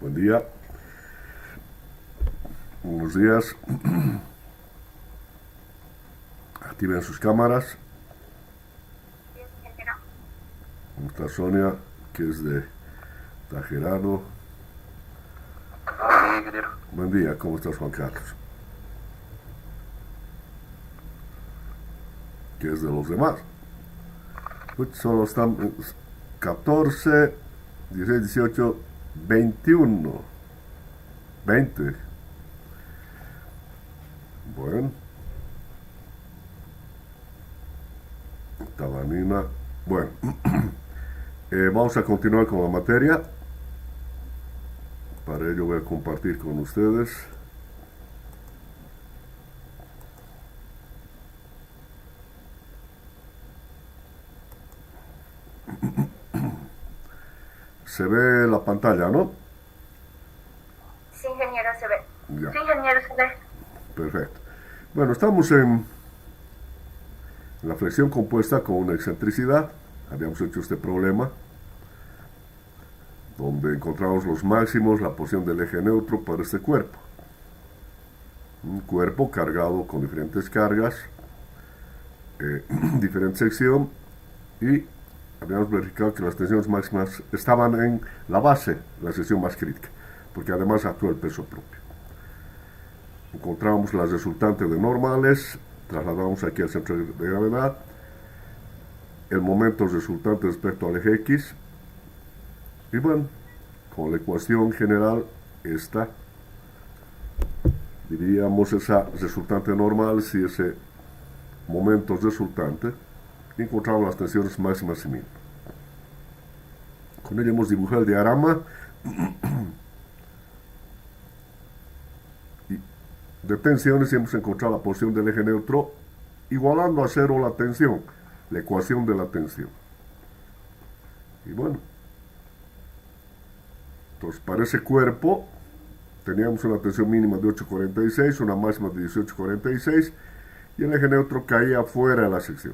Buen día, buenos días. Activen sus cámaras. ¿Cómo está Sonia? Que es de Tajerano. Buen día, ¿cómo estás Juan Carlos? Que es de los demás. Solo están 14, 16, 18, 21, 20. Bueno. Tabanina. Bueno. Vamos a continuar con la materia. Para ello voy a compartir con ustedes. Se ve la pantalla, ¿no? Sí, ingeniero, se ve. Ya. Sí, ingeniero, se ve. Perfecto. Bueno, estamos en la flexión compuesta con una excentricidad. Habíamos hecho este problema donde encontramos los máximos, la posición del eje neutro para este cuerpo. Un cuerpo cargado con diferentes cargas, diferente sección, y habíamos verificado que las tensiones máximas estaban en la base, la sección más crítica, porque además actúa el peso propio. Encontramos las resultantes de normales, trasladamos aquí al centro de gravedad, el momento resultante respecto al eje X, y bueno, con la ecuación general esta, diríamos esa resultante normal si ese momento resultante, encontramos las tensiones máximas y mínimas. Con ello hemos dibujado el diagrama de tensiones y hemos encontrado la posición del eje neutro igualando a cero la tensión, la ecuación de la tensión. Y bueno, entonces para ese cuerpo teníamos una tensión mínima de 8,46, una máxima de 18,46 y el eje neutro caía fuera de la sección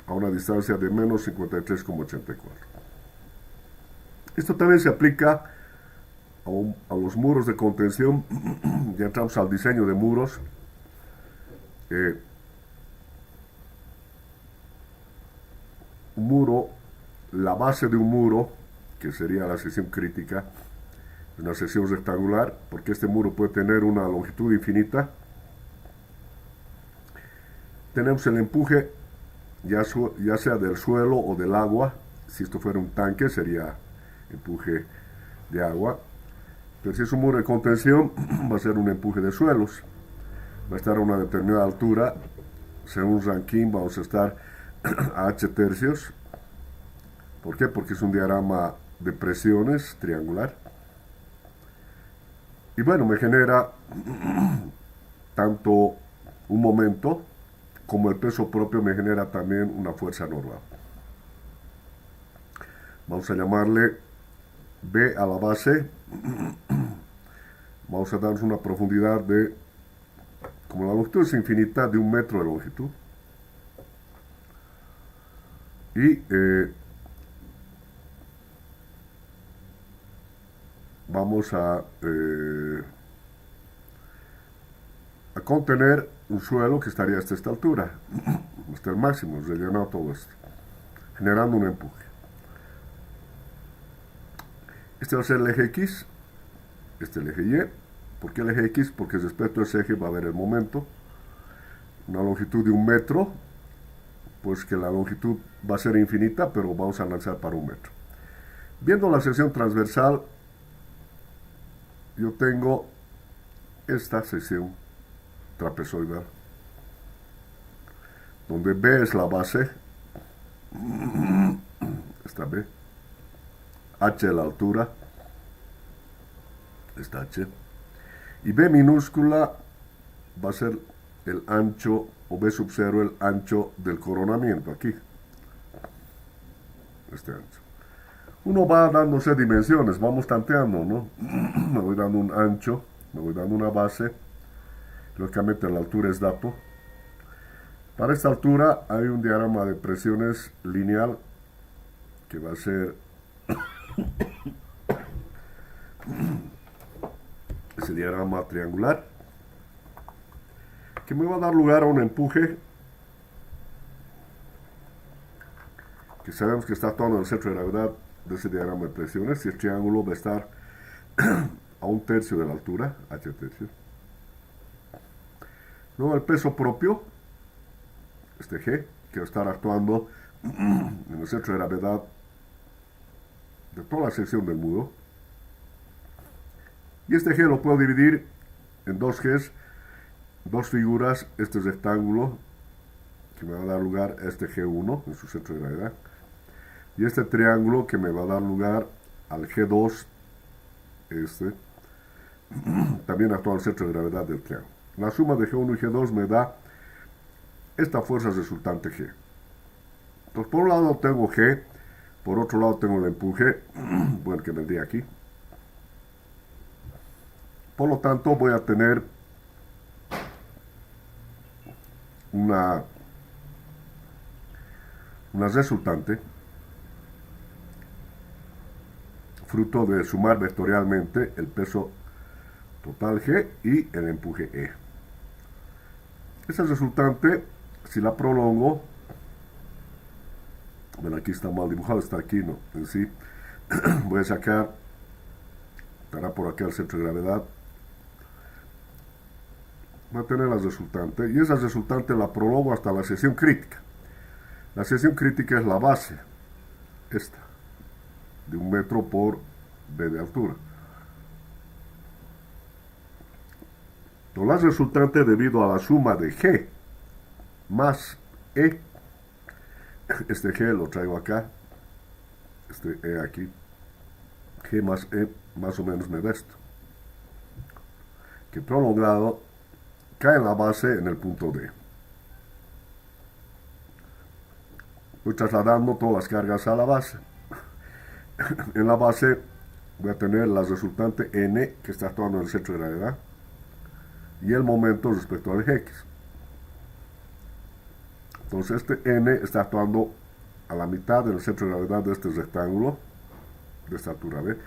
a una distancia de menos 53,84. Esto también se aplica a los muros de contención. Ya entramos al diseño de muros. Un muro, la base de un muro, que sería la sección crítica, una sección rectangular, porque este muro puede tener una longitud infinita. Tenemos el empuje, ya sea del suelo o del agua. Si esto fuera un tanque, sería empuje de agua. Pero si es un muro de contención, va a ser un empuje de suelos. Va a estar a una determinada altura. Según Rankine, vamos a estar a H tercios. ¿Por qué? Porque es un diagrama de presiones triangular. Y bueno, me genera tanto un momento como el peso propio me genera también una fuerza normal. Vamos a llamarle B a la base. Vamos a darnos una profundidad de, como la longitud es infinita, de 1 metro de longitud. Y vamos a contener un suelo que estaría hasta esta altura, hasta el máximo, rellenado todo esto, generando un empuje. Este va a ser el eje X, este el eje Y. ¿Por qué el eje X? Porque respecto a ese eje va a haber el momento, una longitud de 1 metro, pues que la longitud va a ser infinita, pero vamos a lanzar para 1 metro. Viendo la sección transversal, yo tengo esta sección trapezoidal, donde B es la base, esta B, H es la altura, esta H, y B minúscula va a ser el ancho, o B sub 0, el ancho del coronamiento, aquí, este ancho. Uno va dándose dimensiones, vamos tanteando, ¿no? Me voy dando un ancho, me voy dando una base, lógicamente la altura es dato. Para esta altura hay un diagrama de presiones lineal que va a ser ese diagrama triangular, que me va a dar lugar a un empuje que sabemos que está actuando en el centro de gravedad de ese diagrama de presiones, y el triángulo va a estar a 1/3 de la altura, h tercio. Luego el peso propio, este G, que va a estar actuando en el centro de gravedad de toda la sección del muro. Y este G lo puedo dividir en dos Gs, dos figuras, este rectángulo que me va a dar lugar a este G1 en su centro de gravedad, y este triángulo que me va a dar lugar al G2, este, también actúa en el centro de gravedad del triángulo. La suma de G1 y G2 me da esta fuerza resultante G. Entonces, por un lado tengo G, por otro lado tengo el empuje, bueno, que vendría aquí. Por lo tanto, voy a tener una resultante fruto de sumar vectorialmente el peso total G y el empuje E. Esa resultante, si la prolongo, bueno, aquí está mal dibujado, está aquí, no, en sí, voy a sacar, estará por aquí el centro de gravedad, voy a tener la resultante, y esa resultante la prolongo hasta la sección crítica. La sección crítica es la base, esta, de 1 metro por B de altura. La resultante, debido a la suma de G más E, este G lo traigo acá, este E aquí, G más E más o menos me da esto, que prolongado cae en la base en el punto D. Voy trasladando todas las cargas a la base. En la base voy a tener la resultante N, que está actuando en el centro de gravedad, y el momento respecto al eje X. Entonces este N está actuando a la mitad del centro de gravedad de este rectángulo, de esta altura B,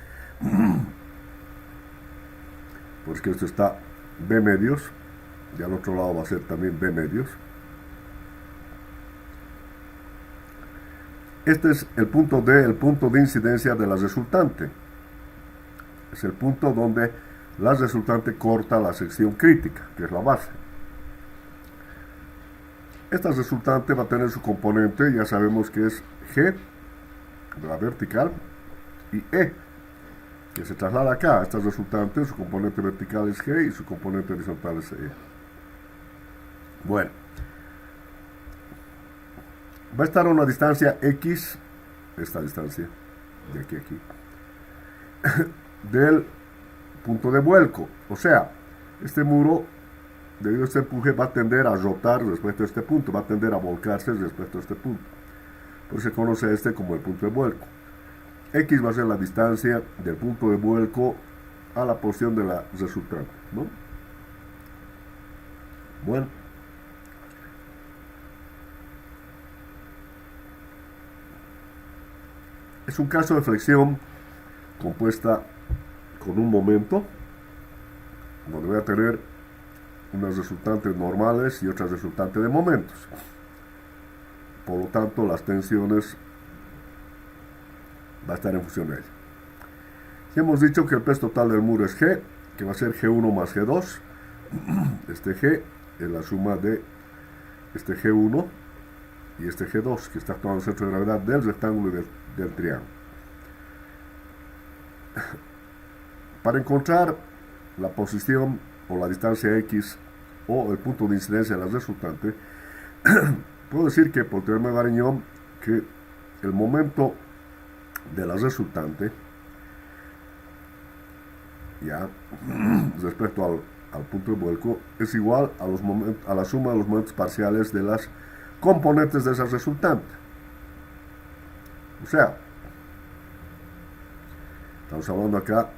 porque esto está B medios, y al otro lado va a ser también B medios. Este es el punto D, el punto de incidencia de la resultante. Es el punto donde la resultante corta la sección crítica, que es la base. Esta resultante va a tener su componente, ya sabemos que es G, la vertical, y E, que se traslada acá. Esta resultante, su componente vertical es G y su componente horizontal es E. Bueno, va a estar a una distancia X, esta distancia, de aquí a aquí, del punto de vuelco. O sea, este muro, debido a este empuje, va a tender a rotar respecto a este punto, va a tender a volcarse respecto a este punto. Por eso se conoce este como el punto de vuelco. X va a ser la distancia del punto de vuelco a la porción de la resultante, ¿no? Bueno. Es un caso de flexión compuesta con un momento, donde voy a tener unas resultantes normales y otras resultantes de momentos. Por lo tanto, las tensiones va a estar en función de ella. Y hemos dicho que el peso total del muro es G, que va a ser G1 más G2. Este G es la suma de este G1 y este G2, que está actuando en el centro de gravedad del rectángulo y del triángulo. Para encontrar la posición o la distancia X o el punto de incidencia de la resultante, puedo decir que por teorema de Varignon, que el momento de la resultante, ya respecto al punto de vuelco, es igual a la suma de los momentos parciales de las componentes de esa resultante. O sea, estamos hablando acá,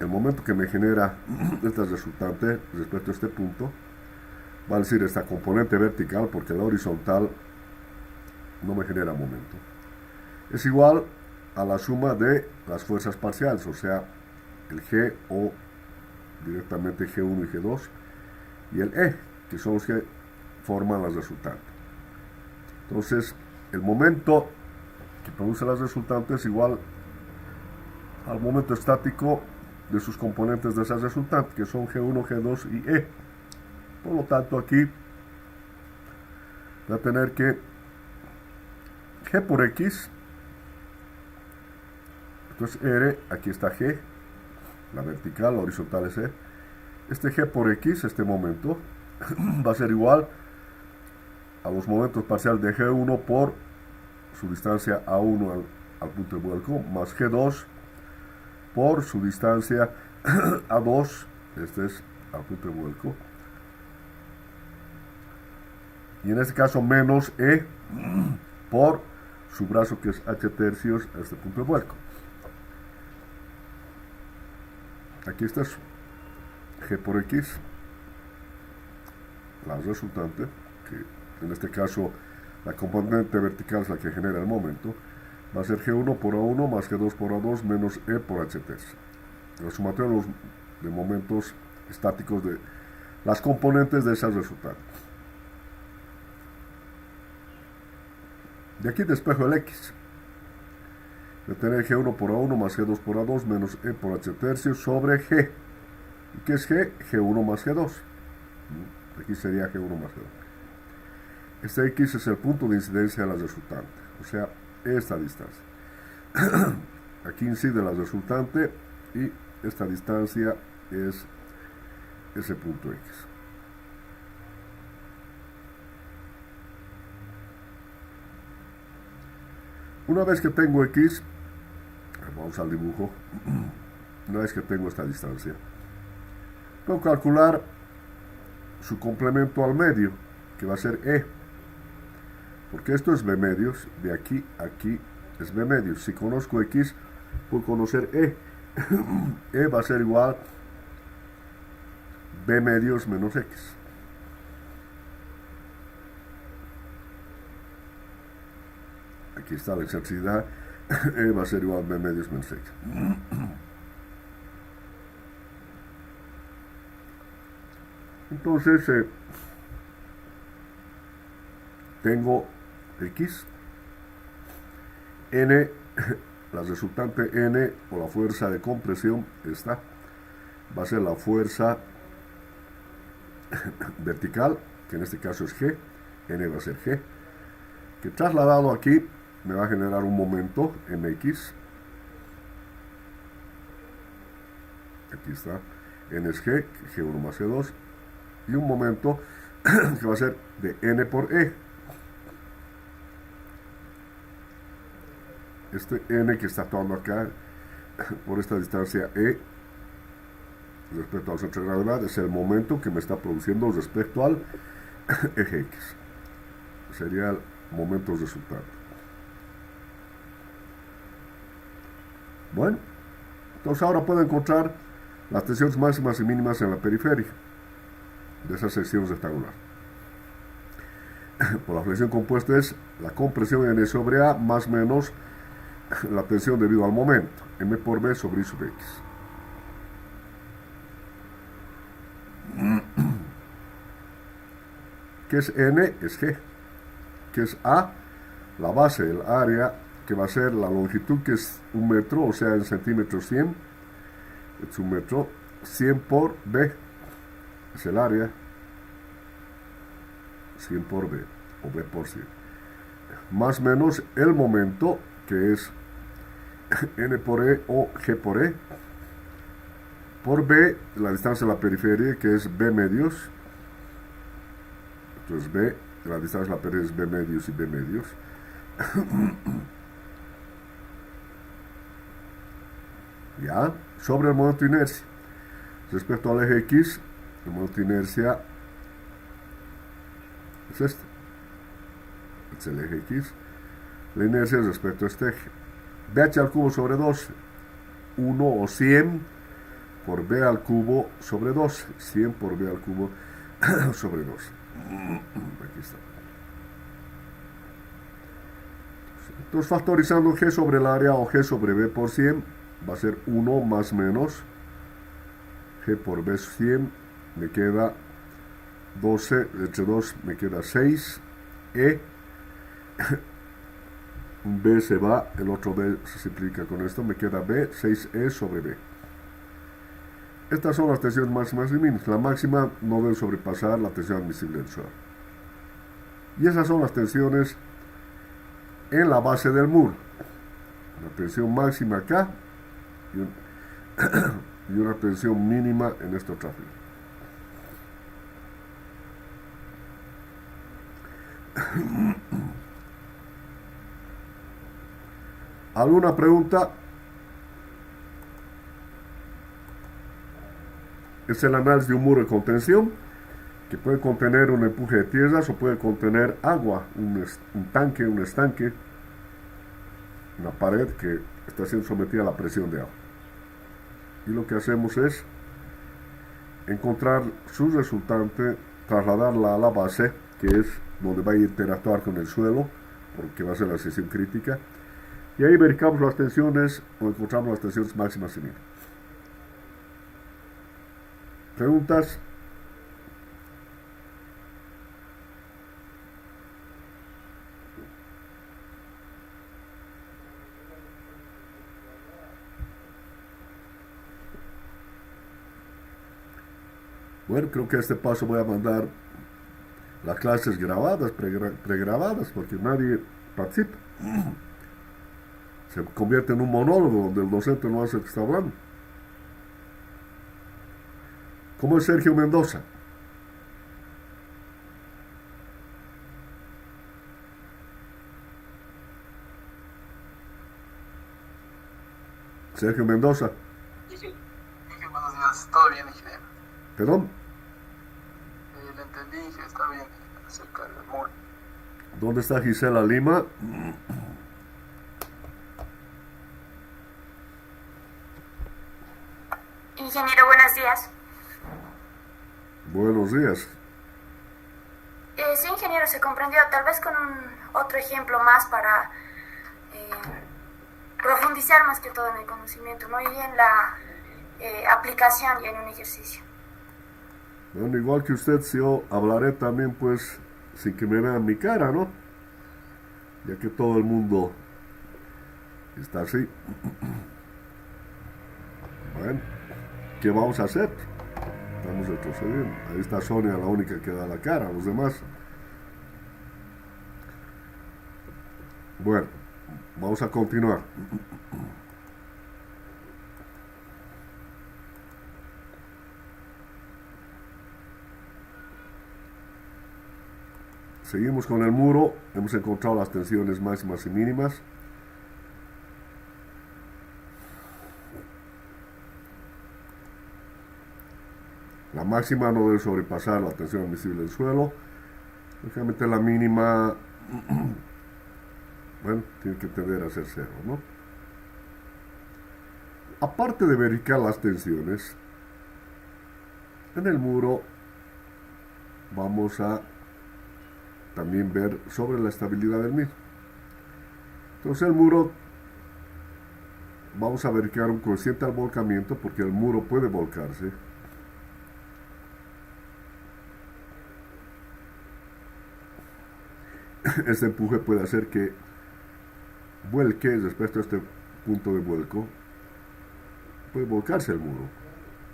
el momento que me genera esta resultante respecto a este punto, va a decir esta componente vertical, porque la horizontal no me genera momento, es igual a la suma de las fuerzas parciales, o sea, el G o directamente G1 y G2, y el E, que son los que forman las resultantes. Entonces, el momento que produce las resultantes es igual al momento estático de sus componentes de esas resultantes, que son G1, G2 y E. Por lo tanto, aquí voy a tener que G por X, entonces R, aquí está G, la vertical, la horizontal es E. Este G por X, este momento, va a ser igual a los momentos parciales de G1 por su distancia A1 al punto de vuelco, más G2 por su distancia A2, este es al punto de vuelco, y en este caso menos E por su brazo, que es H tercios a este punto de vuelco. Aquí está eso, G por X, la resultante, que en este caso la componente vertical es la que genera el momento, va a ser G1 por A1 más G2 por A2 menos E por H tercios. La sumatoria de momentos estáticos de las componentes de esas resultantes. De aquí despejo el X. Voy a tener G1 por A1 más G2 por A2 menos E por H tercios sobre G. ¿Y qué es G? G1 más G2. Aquí sería G1 más G2. Este X es el punto de incidencia de la resultante, o sea, esta distancia. Aquí incide la resultante y esta distancia es ese punto X. Una vez que tengo X, vamos al dibujo, una vez que tengo esta distancia, puedo calcular su complemento al medio, que va a ser E, porque esto es B medios, de aquí a aquí es B medios. Si conozco X, puedo conocer E. E va a ser igual B medios menos X. Aquí está la excentricidad. E va a ser igual B medios menos X. Entonces, tengo X, N, la resultante N o la fuerza de compresión, esta va a ser la fuerza vertical, que en este caso es G, N va a ser G, que trasladado aquí me va a generar un momento mx, aquí está, N es G, G1 más G2, y un momento que va a ser de N por E. Este N que está actuando acá por esta distancia E respecto al centro de gravedad es el momento que me está produciendo respecto al eje X. Sería el momento resultante. Bueno, entonces ahora puedo encontrar las tensiones máximas y mínimas en la periferia de esa sección rectangular. Por la flexión compuesta es la compresión N sobre A más menos la tensión debido al momento, M por B sobre I sub X. ¿Qué es N? Es G. ¿Qué es A? La base, el área, que va a ser la longitud, que es 1 metro, o sea, en centímetros 100. Es 1 metro. 100 por B. Es el área. 100 por B, o B por 100. Más menos el momento, que es N por E o G por E, por B, la distancia de la periferia, que es B medios. Entonces B, la distancia de la periferia es B medios y B medios. Ya, sobre el momento de inercia. Respecto al eje X, el momento de inercia es este. Es el eje X. La inercia es respecto a este eje. BH al cubo sobre 12, 1 o 100 por B al cubo sobre 12, 100 por B al cubo sobre 12. Aquí está. Entonces, factorizando G sobre el área o G sobre B por 100, va a ser 1 más menos G por B 100 me queda 12, entre 2 me queda 6, E, un B se va, el otro B se simplifica con esto, me queda B, 6E sobre B. Estas son las tensiones máximas y mínimas. La máxima no debe sobrepasar la tensión admisible del suelo. Y esas son las tensiones en la base del muro. Una tensión máxima acá y una tensión mínima en esta otra fila. ¿Alguna pregunta? Es el análisis de un muro de contención que puede contener un empuje de tierras o puede contener agua, un tanque, un estanque, una pared que está siendo sometida a la presión de agua. Y lo que hacemos es encontrar su resultante, trasladarla a la base, que es donde va a interactuar con el suelo, porque va a ser la sección crítica, y ahí verificamos las tensiones o encontramos las tensiones máximas y mínimas. ¿Preguntas? Bueno, creo que a este paso voy a mandar las clases grabadas, pregrabadas, porque nadie participa. Se convierte en un monólogo donde el docente no hace el que está hablando. ¿Cómo es Sergio Mendoza? Sergio Mendoza. Dije buenos días, todo bien, ingeniero. ¿Perdón? Le entendí, dije, está bien, acerca del muro. ¿Dónde está Gisela Lima? Ingeniero, buenos días. Buenos días. Sí, ingeniero, se comprendió. Tal vez con otro ejemplo más para profundizar más que todo en el conocimiento, ¿no? Y en la aplicación y en un ejercicio. Bueno, igual que usted, yo hablaré también, pues, sin que me vean mi cara, ¿no? Ya que todo el mundo está así. Bueno, ¿qué vamos a hacer? Estamos retrocediendo. Ahí está Sonia, la única que da la cara, los demás. Bueno, vamos a continuar. Seguimos con el muro, hemos encontrado las tensiones máximas y mínimas. La máxima no debe sobrepasar la tensión admisible del suelo. Lógicamente la mínima, bueno, tiene que tender a ser cero, ¿no? Aparte de verificar las tensiones, en el muro vamos a también ver sobre la estabilidad del mismo. Entonces el muro, vamos a verificar un coeficiente al volcamiento porque el muro puede volcarse. Este empuje puede hacer que vuelque respecto a este punto de vuelco, puede volcarse el muro.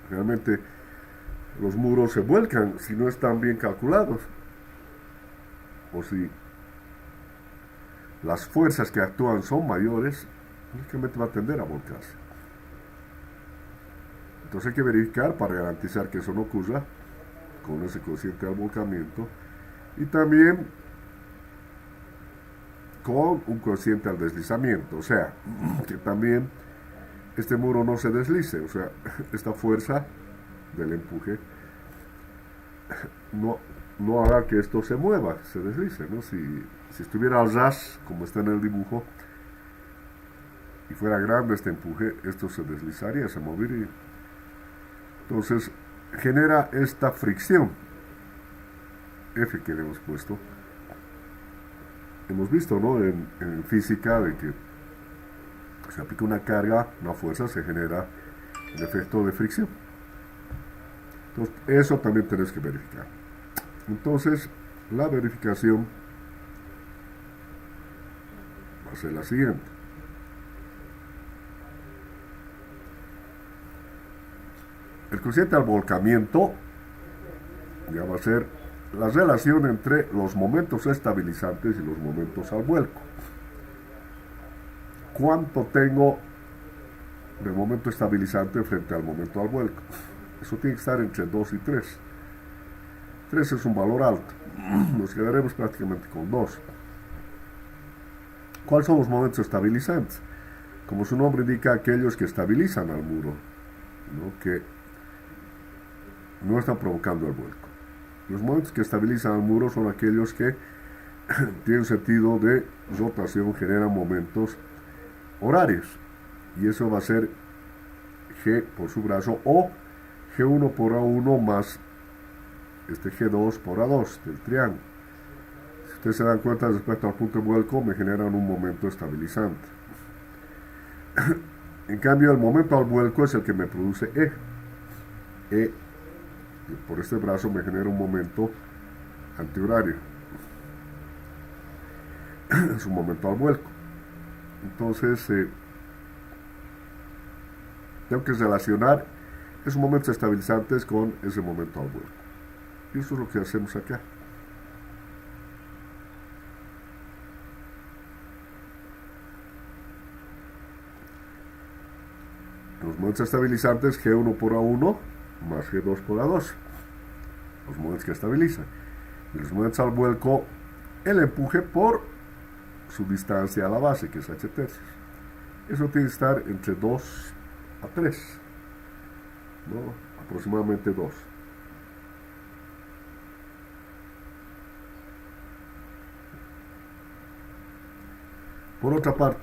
Realmente los muros se vuelcan si no están bien calculados o si las fuerzas que actúan son mayores, únicamente va a tender a volcarse. Entonces hay que verificar para garantizar que eso no ocurra con ese coeficiente al volcamiento y también con un coeficiente al deslizamiento, o sea, que también este muro no se deslice, o sea, esta fuerza del empuje no haga que esto se mueva, se deslice, ¿no? Si estuviera al ras, como está en el dibujo, y fuera grande este empuje, esto se deslizaría, se movería. Entonces, genera esta fricción, F que le hemos puesto. Hemos visto, ¿no? En física de que se aplica una carga, una fuerza, se genera un efecto de fricción. Entonces, eso también tenés que verificar. Entonces, la verificación va a ser la siguiente. El coeficiente al volcamiento ya va a ser la relación entre los momentos estabilizantes y los momentos al vuelco. ¿Cuánto tengo de momento estabilizante frente al momento al vuelco? Eso tiene que estar entre 2 y 3. 3 es un valor alto. Nos quedaremos prácticamente con 2. ¿Cuáles son los momentos estabilizantes? Como su nombre indica, aquellos que estabilizan al muro, ¿no? Que no están provocando el vuelco. Los momentos que estabilizan al muro son aquellos que tienen sentido de rotación, generan momentos horarios. Y eso va a ser G por su brazo o G1 por A1 más G2 por A2 del triángulo. Si ustedes se dan cuenta, respecto al punto de vuelco me generan un momento estabilizante. En cambio, el momento al vuelco es el que me produce E. E por este brazo me genera un momento antihorario. Es un momento al vuelco. Entonces, tengo que relacionar esos momentos estabilizantes con ese momento al vuelco. Y eso es lo que hacemos acá. Los momentos estabilizantes G1 por A1 más G2 por A2. Los momentos que estabilizan. Y los momentos al vuelco, el empuje por su distancia a la base, que es H tercios. Eso tiene que estar entre 2 a 3. ¿No? Aproximadamente 2. Por otra parte,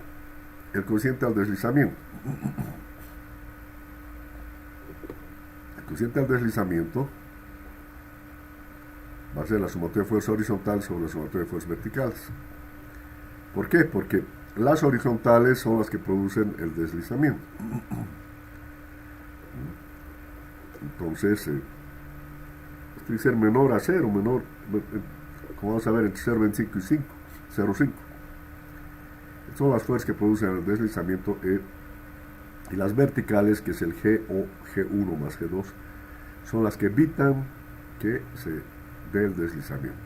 el coeficiente al deslizamiento. El coeficiente al deslizamiento va a ser la sumatoria de fuerza horizontal sobre la sumatoria de fuerzas verticales. ¿Por qué? Porque las horizontales son las que producen el deslizamiento. Entonces, esto tiene que ser menor a 0, menor, como vamos a ver, entre 0,25 y 5, 0,5. Son las fuerzas que producen el deslizamiento y las verticales, que es el G o G1 más G2, son las que evitan que se dé el deslizamiento.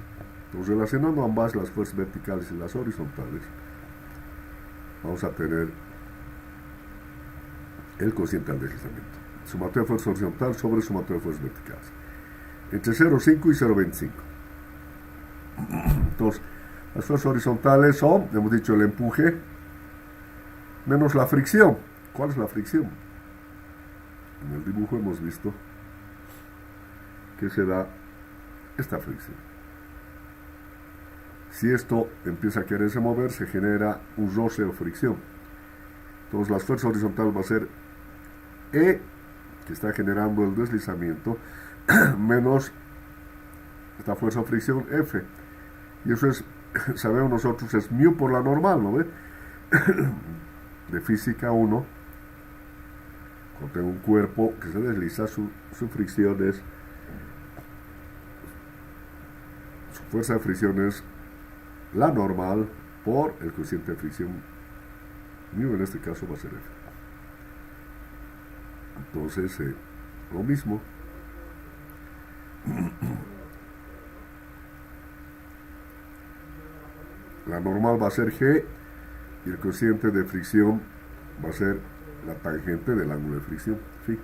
Entonces, relacionando ambas, las fuerzas verticales y las horizontales, vamos a tener el cociente al deslizamiento. Sumatoria de fuerza horizontal sobre sumatoria de fuerzas verticales. Entre 0,5 y 0,25. Entonces, las fuerzas horizontales son, hemos dicho, el empuje menos la fricción. ¿Cuál es la fricción? En el dibujo hemos visto que se da esta fricción. Si esto empieza a quererse mover, se genera un roce o fricción. Entonces, las fuerzas horizontales va a ser E, que está generando el deslizamiento, menos esta fuerza o fricción F. Y eso es, sabemos nosotros, es mu por la normal, ¿no ve? De física 1, cuando tengo un cuerpo que se desliza, su fricción es, su fuerza de fricción es la normal por el coeficiente de fricción. Mu en este caso va a ser F. Entonces, lo mismo. La normal va a ser G y el coeficiente de fricción va a ser la tangente del ángulo de fricción, ¿sí?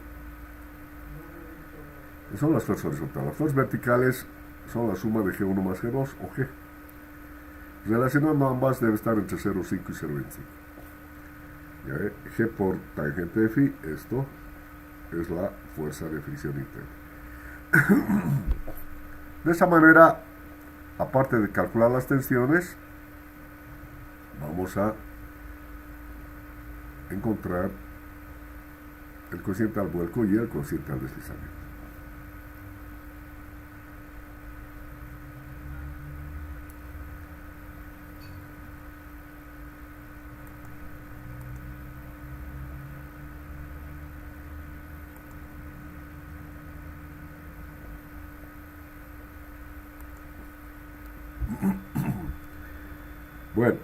Esas son las fuerzas horizontales. Las fuerzas verticales son la suma de G1 más G2 o G. Relacionando ambas debe estar entre 0,5 y 0,25. G por tangente de phi, esto es la fuerza de fricción interna. De esa manera, aparte de calcular las tensiones, vamos a encontrar el cociente al vuelco y el cociente al deslizamiento. Bueno,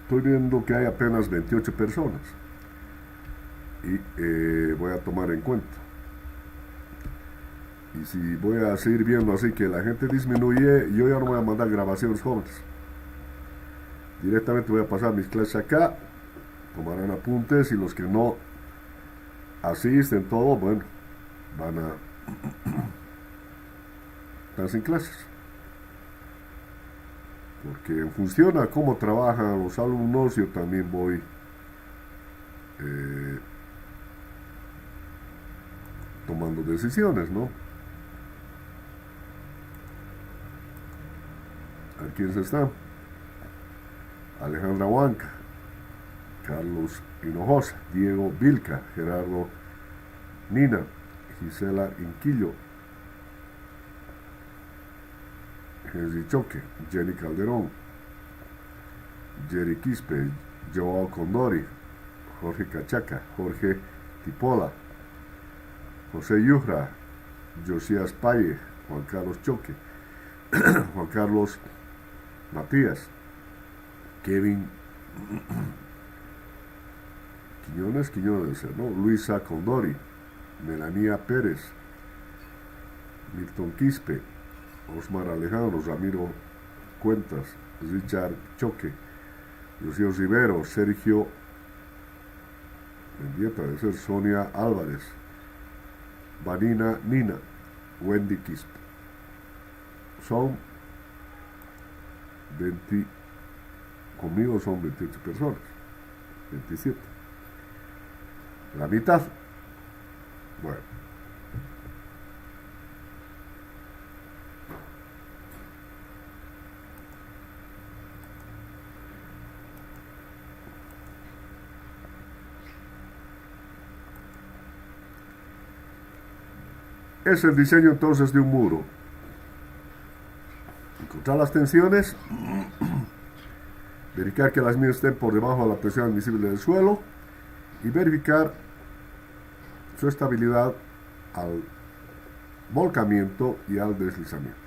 estoy viendo que hay apenas 28 personas y voy a tomar en cuenta. Y si voy a seguir viendo así que la gente disminuye, yo ya no voy a mandar grabaciones jóvenes. Directamente voy a pasar mis clases acá, tomarán apuntes y los que no asisten todo, bueno, van a estar sin clases. Porque en función a cómo trabajan los alumnos, yo también voy tomando decisiones, ¿no? A ver quiénes están. Alejandra Huanca, Carlos Hinojosa, Diego Vilca, Gerardo Nina, Gisela Inquillo, Henry Choque, Jenny Calderón, Jerry Quispe, Joao Condori, Jorge Cachaca, Jorge Tipola, José Yujra, Josías Paye, Juan Carlos Choque, Juan Carlos Matías, Kevin Quiñones, ¿no? Luisa Condori, Melanía Pérez, Milton Quispe, Osmar Alejandro, Ramiro Cuentas, Richard Choque, Lucio Rivero, Sergio Mendieta, debe ser Sonia Álvarez, Vanina Nina, Wendy Quispe. Son 20, conmigo son 28 personas, 27. La mitad. Bueno. Es el diseño entonces de un muro. Encontrar las tensiones, verificar que las mías estén por debajo de la presión admisible del suelo y verificar su estabilidad al volcamiento y al deslizamiento.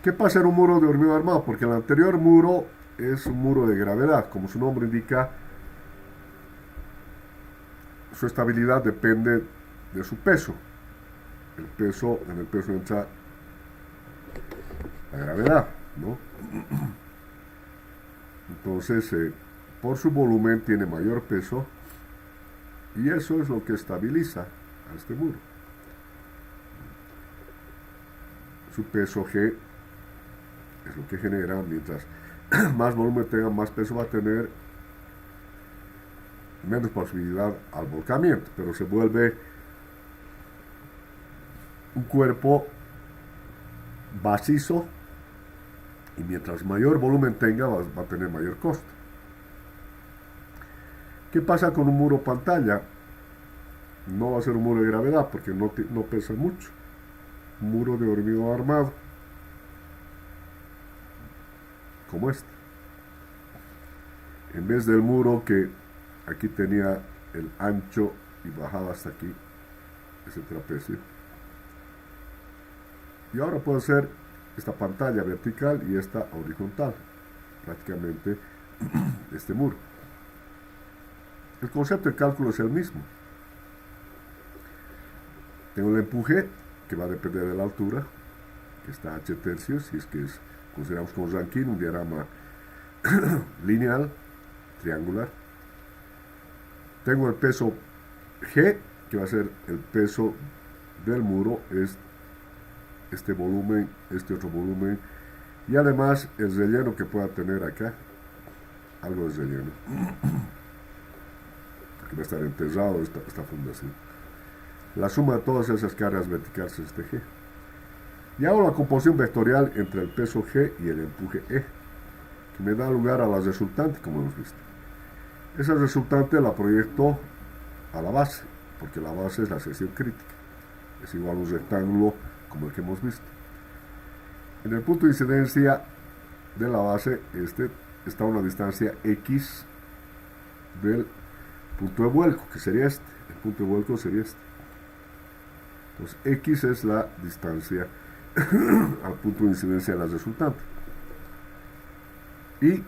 ¿Qué pasa en un muro de hormigón armado? Porque el anterior muro es un muro de gravedad, como su nombre indica. Su estabilidad depende de su peso. En el peso entra la gravedad, ¿no? Entonces, por su volumen tiene mayor peso y eso es lo que estabiliza a este muro. Su peso G es lo que genera, mientras más volumen tenga, más peso va a tener, menos posibilidad al volcamiento, pero se vuelve un cuerpo macizo y mientras mayor volumen tenga va a tener mayor costo. ¿Qué pasa con un muro pantalla? No va a ser un muro de gravedad porque no pesa mucho. Un muro de hormigón armado como este, en vez del muro que aquí tenía el ancho y bajaba hasta aquí, ese trapecio, y ahora puede ser esta pantalla vertical y esta horizontal, prácticamente este muro. El concepto de cálculo es el mismo. Tengo el empuje que va a depender de la altura, que está a h tercios, si es que consideramos como Rankine un diagrama lineal, triangular. Tengo el peso G, que va a ser el peso del muro, es este volumen, este otro volumen, y además el relleno que pueda tener acá, algo de relleno, que va a estar enterrado esta fundación. La suma de todas esas cargas verticales es este G. Y hago la composición vectorial entre el peso G y el empuje E, que me da lugar a la resultante, como hemos visto. Esa resultante la proyecto a la base, porque la base es la sección crítica. Es igual a un rectángulo como el que hemos visto. En el punto de incidencia de la base, está a una distancia X del punto de vuelco, que sería este. El punto de vuelco sería este. Entonces, X es la distancia al punto de incidencia de la resultante. Y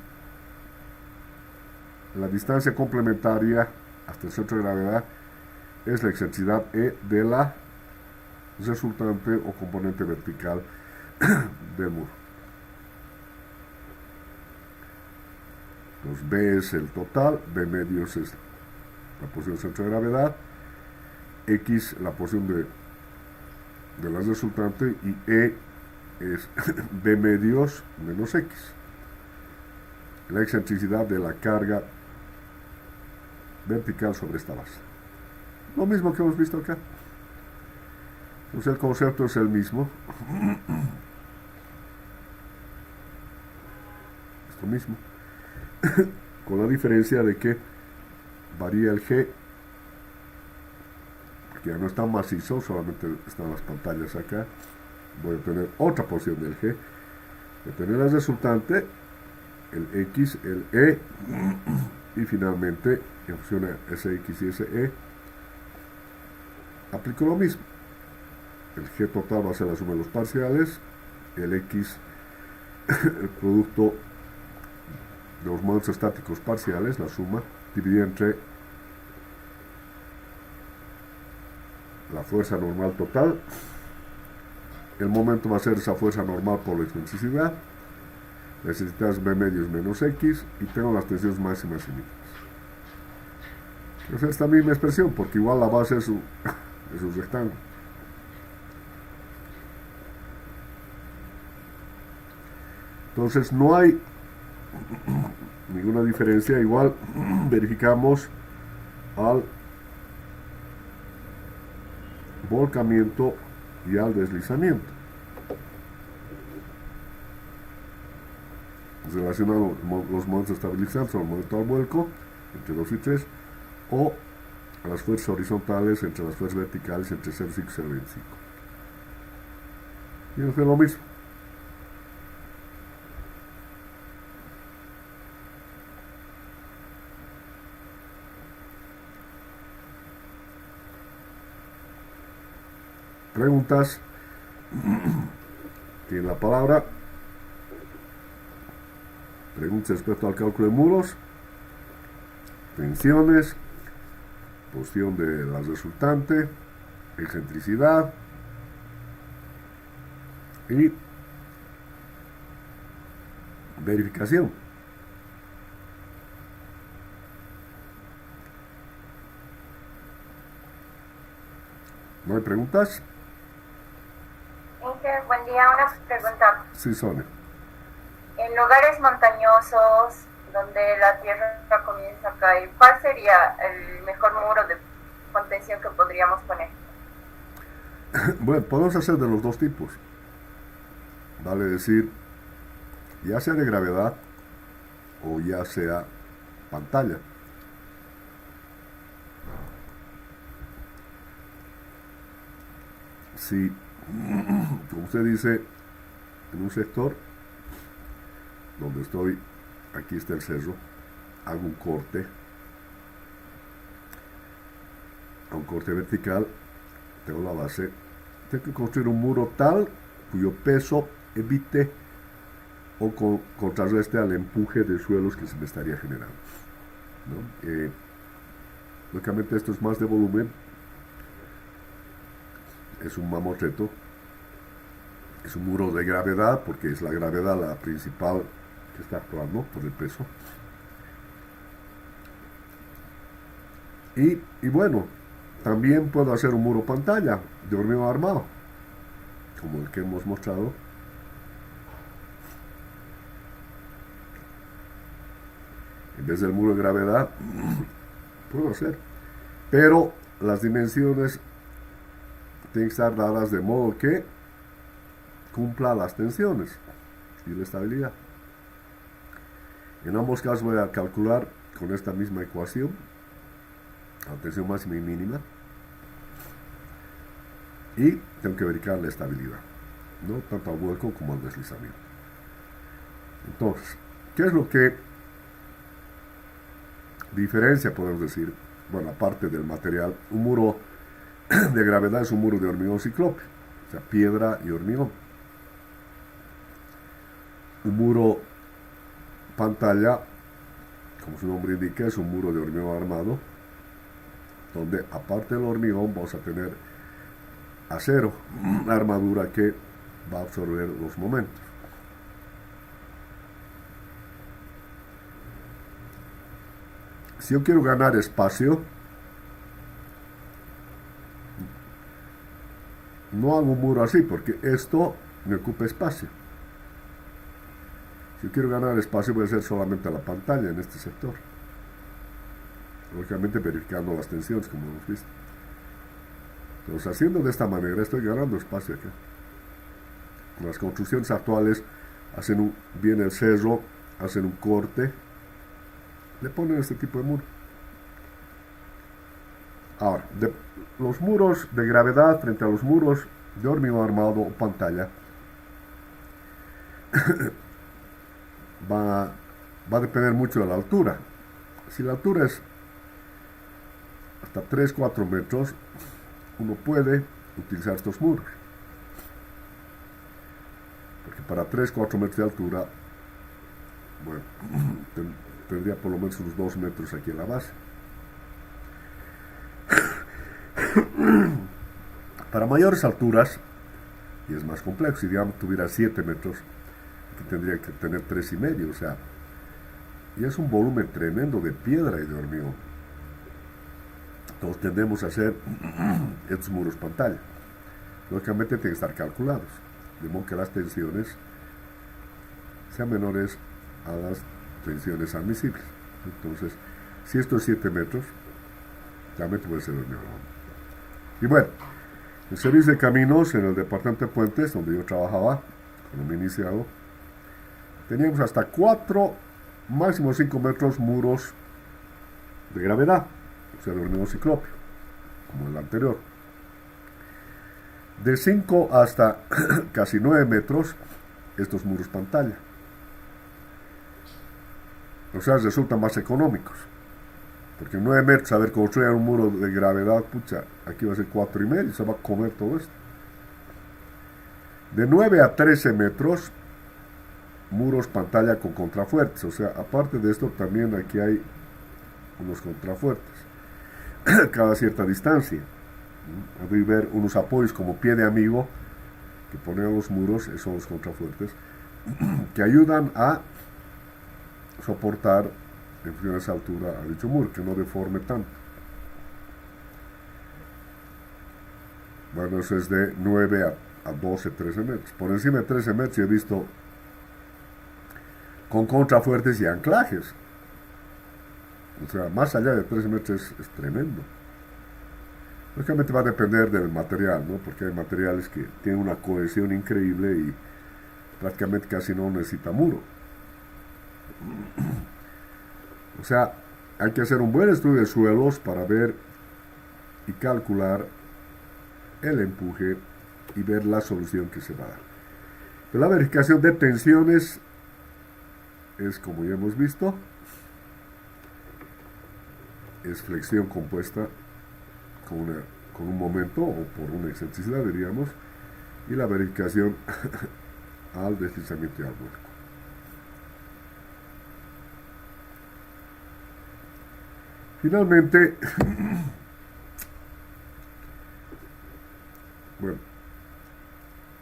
la distancia complementaria hasta el centro de gravedad es la excentricidad E de la resultante o componente vertical del muro. Entonces B es el total, B medios es la posición del centro de gravedad, X la posición de la resultante y E es B medios menos X, la excentricidad de la carga vertical sobre esta base. Lo mismo que hemos visto acá. Entonces el concepto es el mismo. Esto mismo. Con la diferencia de que varía el G, porque ya no está macizo, solamente están las pantallas acá. Voy a tener otra porción del G. Voy a tener la resultante, el X, el E, y finalmente, en función de ese X y ese E, aplico lo mismo. El G total va a ser la suma de los parciales, el X, el producto de los momentos estáticos parciales, la suma, dividida entre la fuerza normal total. El momento va a ser esa fuerza normal por la excentricidad. La excentricidad es B medios menos X y tengo las tensiones máximas y mínimas. Es esta misma expresión, porque igual la base es un rectángulo. Entonces no hay ninguna diferencia. Igual verificamos al volcamiento y al deslizamiento. Relacionando los momentos estabilizantes al momento al vuelco entre 2 y 3, o a las fuerzas horizontales entre las fuerzas verticales entre 0,5 y 0,25. Y hacer lo mismo. Preguntas. Tiene la palabra. Preguntas respecto al cálculo de muros, tensiones, posición de la resultante, excentricidad y verificación. ¿No hay preguntas? Inge, buen día. Una pregunta. Sí, Sonia. En lugares montañosos donde la tierra comienza a caer, ¿cuál sería el mejor muro de contención que podríamos poner? Bueno, podemos hacer de los dos tipos. Vale decir, ya sea de gravedad o ya sea pantalla. Si, como usted dice, en un sector donde estoy, aquí está el cerro, hago un corte, a un corte vertical, tengo la base, tengo que construir un muro tal cuyo peso evite o contrarreste al empuje de suelos que se me estaría generando, ¿no? Lógicamente esto es más de volumen, es un mamotreto, es un muro de gravedad, porque es la gravedad la principal que está actuando por el peso. Y bueno, también puedo hacer un muro pantalla de hormigón armado, como el que hemos mostrado. En vez del muro de gravedad, puedo hacer. Pero las dimensiones tienen que estar dadas de modo que cumpla las tensiones y la estabilidad. En ambos casos voy a calcular con esta misma ecuación la tensión máxima y mínima y tengo que verificar la estabilidad, ¿no? Tanto al vuelco como al deslizamiento. Entonces, ¿qué es lo que diferencia, podemos decir, bueno, aparte del material, un muro de gravedad es un muro de hormigón ciclópeo, o sea, piedra y hormigón. Un muro pantalla, como su nombre indica, es un muro de hormigón armado, donde aparte del hormigón vamos a tener acero, armadura que va a absorber los momentos. Si yo quiero ganar espacio, no hago un muro así, porque esto me ocupa espacio. Si yo quiero ganar espacio, voy a hacer solamente la pantalla en este sector. Lógicamente verificando las tensiones, como hemos visto. Entonces, haciendo de esta manera, estoy ganando espacio acá. Las construcciones actuales hacen viene el cerro, hacen un corte, le ponen este tipo de muro. Ahora, los muros de gravedad frente a los muros de hormigón armado o pantalla va a depender mucho de la altura. Si la altura es hasta 3-4 metros, uno puede utilizar estos muros. Porque para 3-4 metros de altura, bueno, tendría por lo menos unos 2 metros aquí en la base. Para mayores alturas, y es más complejo, si digamos tuviera 7 metros, aquí tendría que tener 3,5, o sea, y es un volumen tremendo de piedra y de hormigón. Entonces tendemos a hacer estos muros pantalla. Lógicamente tienen que estar calculados, de modo que las tensiones sean menores a las tensiones admisibles. Entonces, si esto es 7 metros, realmente puede ser hormigón. Y bueno, el servicio de caminos en el departamento de Puentes, donde yo trabajaba, cuando me he iniciado, teníamos hasta 4, máximo 5 metros muros de gravedad, o sea, de hormigón ciclópeo, como el anterior. De 5 hasta casi 9 metros, estos muros pantalla. O sea, resultan más económicos. Porque en 9 metros, a ver, construir un muro de gravedad, pucha, aquí va a ser 4,5, se va a comer todo esto. De 9 a 13 metros, muros pantalla con contrafuertes. O sea, aparte de esto, también aquí hay unos contrafuertes, cada cierta distancia. Hay ver unos apoyos como pie de amigo, que ponen a los muros, esos son los contrafuertes, que ayudan a soportar en función de esa altura a dicho muro, que no deforme tanto. Bueno, eso es de 9 a 12, 13 metros. Por encima de 13 metros he visto con contrafuertes y anclajes. O sea, más allá de 13 metros es tremendo. Lógicamente va a depender del material, ¿no? Porque hay materiales que tienen una cohesión increíble y prácticamente casi no necesita muro. O sea, hay que hacer un buen estudio de suelos para ver y calcular el empuje y ver la solución que se va a dar. Pero la verificación de tensiones es, como ya hemos visto, es flexión compuesta con un momento o por una excentricidad, diríamos, y la verificación al deslizamiento y al vuelco. Finalmente, bueno,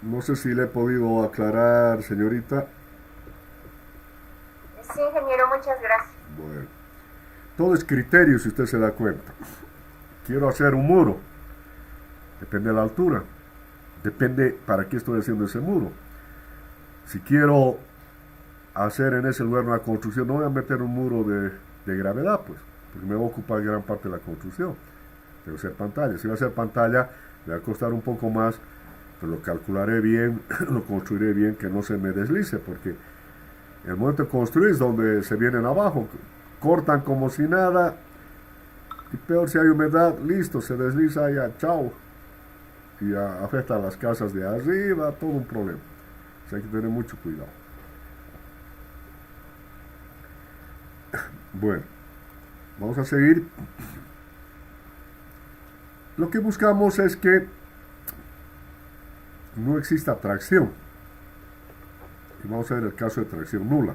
no sé si le he podido aclarar, señorita. Sí, ingeniero, muchas gracias. Bueno, todo es criterio, si usted se da cuenta. Quiero hacer un muro, depende de la altura, depende para qué estoy haciendo ese muro. Si quiero hacer en ese lugar una construcción, no voy a meter un muro de gravedad, pues, porque me va a ocupar gran parte de la construcción. Debe ser pantalla. Si va a ser pantalla, me va a costar un poco más, pero lo calcularé bien, lo construiré bien, que no se me deslice, porque el momento de construir es donde se vienen abajo, cortan como si nada, y peor si hay humedad, listo, se desliza ya, chao, y afecta a las casas de arriba, todo un problema. O sea, hay que tener mucho cuidado. Bueno, vamos a seguir. Lo que buscamos es que no exista tracción. Y vamos a ver el caso de tracción nula.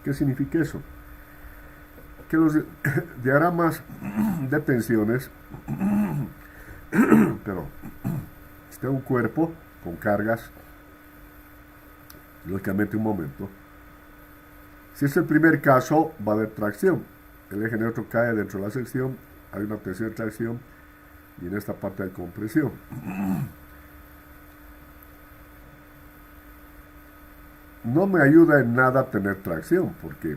¿Qué significa eso? Que los diagramas de tensiones, pero este es un cuerpo con cargas, lógicamente un momento. Si es el primer caso, va a haber tracción. El eje neutro cae dentro de la sección, hay una tensión de tracción y en esta parte hay compresión. No me ayuda en nada tener tracción, porque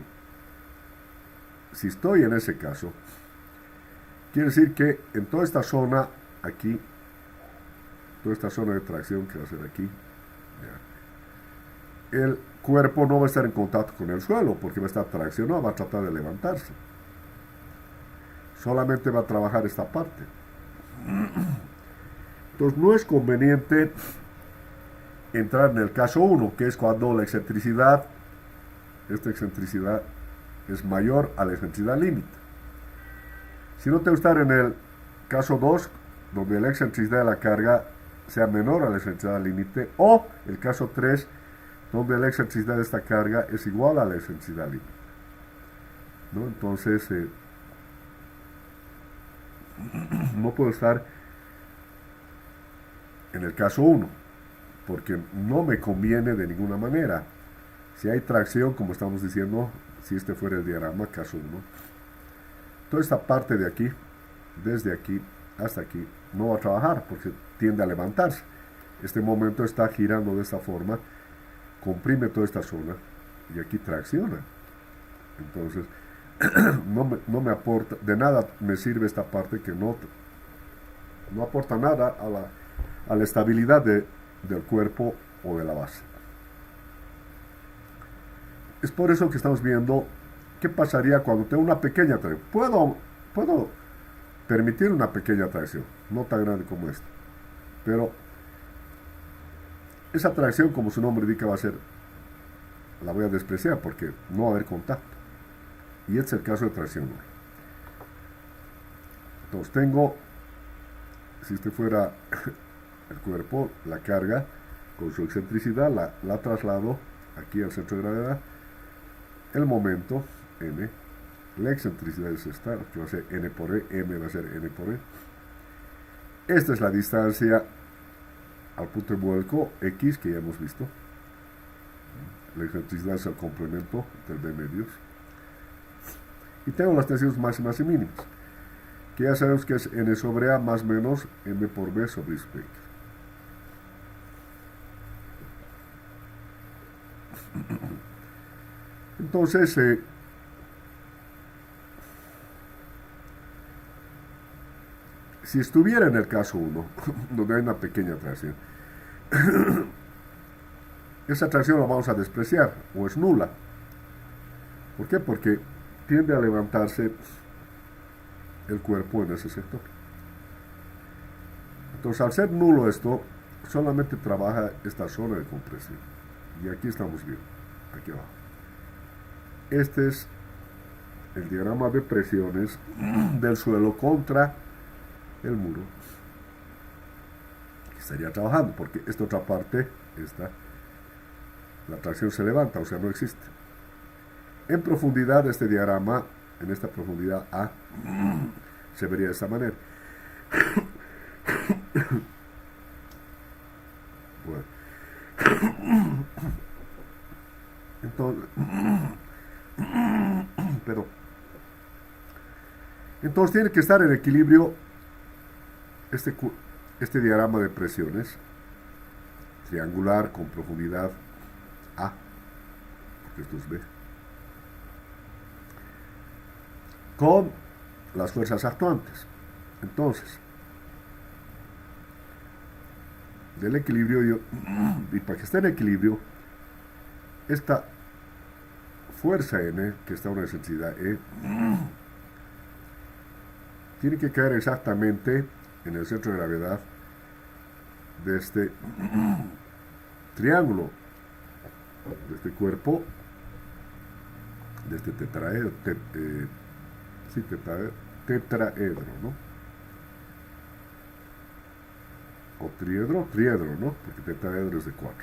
si estoy en ese caso, quiere decir que en toda esta zona, aquí, toda esta zona de tracción que va a ser aquí, ya, el cuerpo no va a estar en contacto con el suelo, porque va a estar traccionado, va a tratar de levantarse. Solamente va a trabajar esta parte. Entonces no es conveniente entrar en el caso 1, que es cuando la excentricidad, esta excentricidad es mayor a la excentricidad límite. Si no te gusta estar en el caso 2, donde la excentricidad de la carga sea menor a la excentricidad límite, o el caso 3, donde la excentricidad de esta carga es igual a la excentricidad límite, ¿no? Entonces, no puedo estar en el caso 1, porque no me conviene de ninguna manera. Si hay tracción, como estamos diciendo, si este fuera el diagrama, caso 1, toda esta parte de aquí, desde aquí hasta aquí, no va a trabajar porque tiende a levantarse. Este momento está girando de esta forma, comprime toda esta zona y aquí tracciona. Entonces, no me aporta, de nada me sirve esta parte que no aporta nada a la estabilidad del cuerpo o de la base. Es por eso que estamos viendo qué pasaría cuando tengo una pequeña tracción. Puedo permitir una pequeña tracción, no tan grande como esta, pero esa tracción, como su nombre indica, la voy a despreciar porque no va a haber contacto. Y este es el caso de tracción nula. Entonces tengo, si este fuera el cuerpo, la carga con su excentricidad, la traslado aquí al centro de gravedad. El momento, n, la excentricidad es esta, que va a ser n por e, m va a ser n por e. Esta es la distancia al punto de vuelco, x, que ya hemos visto. La excentricidad es el complemento del b medios. Y tengo las tensiones máximas y mínimas, que ya sabemos que es n sobre a más menos m por b sobre i sub x. Entonces, si estuviera en el caso 1, donde hay una pequeña tracción, esa tracción la vamos a despreciar, o es nula. ¿Por qué? Porque tiende a levantarse el cuerpo en ese sector. Entonces, al ser nulo esto, solamente trabaja esta zona de compresión. Y aquí estamos viendo, aquí abajo. Este es el diagrama de presiones del suelo contra el muro que estaría trabajando, porque esta otra parte, la tracción se levanta, o sea, no existe. En profundidad, este diagrama, en esta profundidad A, se vería de esta manera. Bueno. Entonces tiene que estar en equilibrio este diagrama de presiones triangular con profundidad A, porque esto es B, con las fuerzas actuantes. Entonces, del equilibrio, y para que esté en equilibrio, esta fuerza N, que está a una excentricidad E, tiene que caer exactamente en el centro de gravedad de este triángulo, de este cuerpo, de este tetraedro, tetraedro, ¿no? o triedro, ¿no? Porque tetraedro es de 4.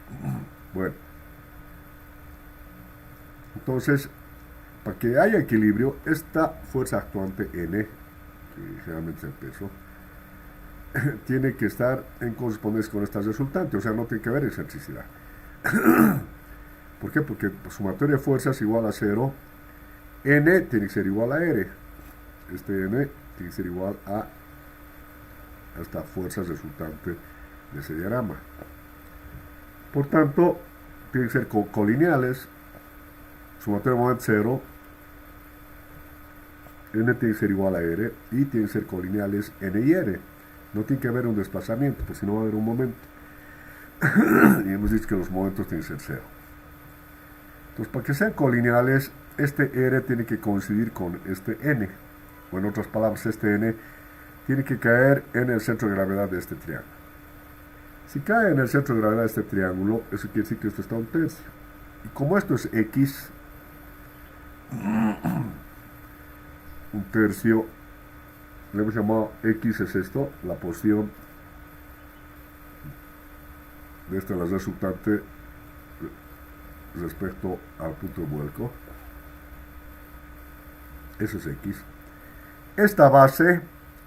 Bueno, entonces, para que haya equilibrio, esta fuerza actuante N, que generalmente es el peso, tiene que estar en correspondencia con esta resultante, o sea, no tiene que haber excentricidad. ¿Por qué? Porque sumatoria de fuerzas igual a 0, N tiene que ser igual a R. Este N tiene que ser igual a esta fuerza resultante de ese diagrama. Por tanto, tienen que ser colineales, sumatoria de momento 0, N tiene que ser igual a R, y tienen que ser colineales N y R. No tiene que haber un desplazamiento, pues si no va a haber un momento. Y hemos dicho que los momentos tienen que ser 0. Entonces, para que sean colineales, este R tiene que coincidir con este N. O en otras palabras, este N tiene que caer en el centro de gravedad de este triángulo. Si cae en el centro de gravedad de este triángulo, eso quiere decir que esto está a un tercio. Y como esto es X, un tercio, le hemos llamado X es esto, la posición de esta, la resultante respecto al punto de vuelco. Eso es X. Esta base,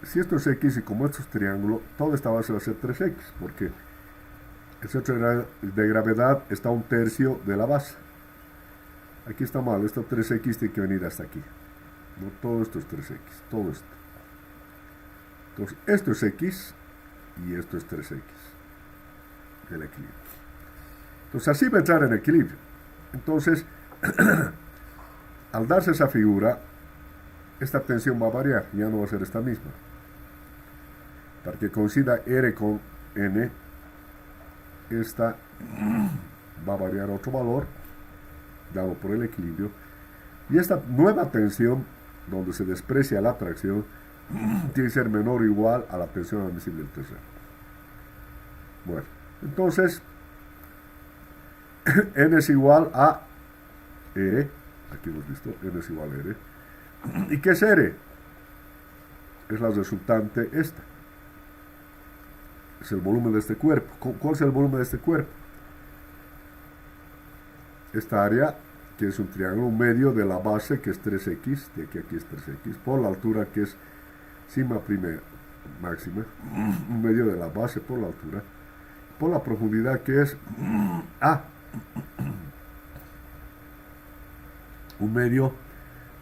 si esto es X y como esto es triángulo, toda esta base va a ser 3X, porque el centro de gravedad está a un tercio de la base. Aquí está mal, esto 3X tiene que venir hasta aquí. No, todo esto es 3X, todo esto. Entonces, esto es X y esto es 3X. El equilibrio. Entonces, así va a entrar en equilibrio. Entonces, al darse esa figura, esta tensión va a variar, ya no va a ser esta misma. Para que coincida R con N, esta va a variar otro valor, dado por el equilibrio, y esta nueva tensión, donde se desprecia la atracción, tiene que ser menor o igual a la tensión admisible del tercero. Bueno, entonces, N es igual a R, aquí hemos visto, N es igual a R. ¿Y qué es R? Es la resultante esta. Es el volumen de este cuerpo. ¿Cuál es el volumen de este cuerpo? Esta área, que es un triángulo medio de la base, que es 3X, de aquí a aquí es 3X, por la altura, que es sigma prima máxima, un medio de la base por la altura, por la profundidad, que es A, un medio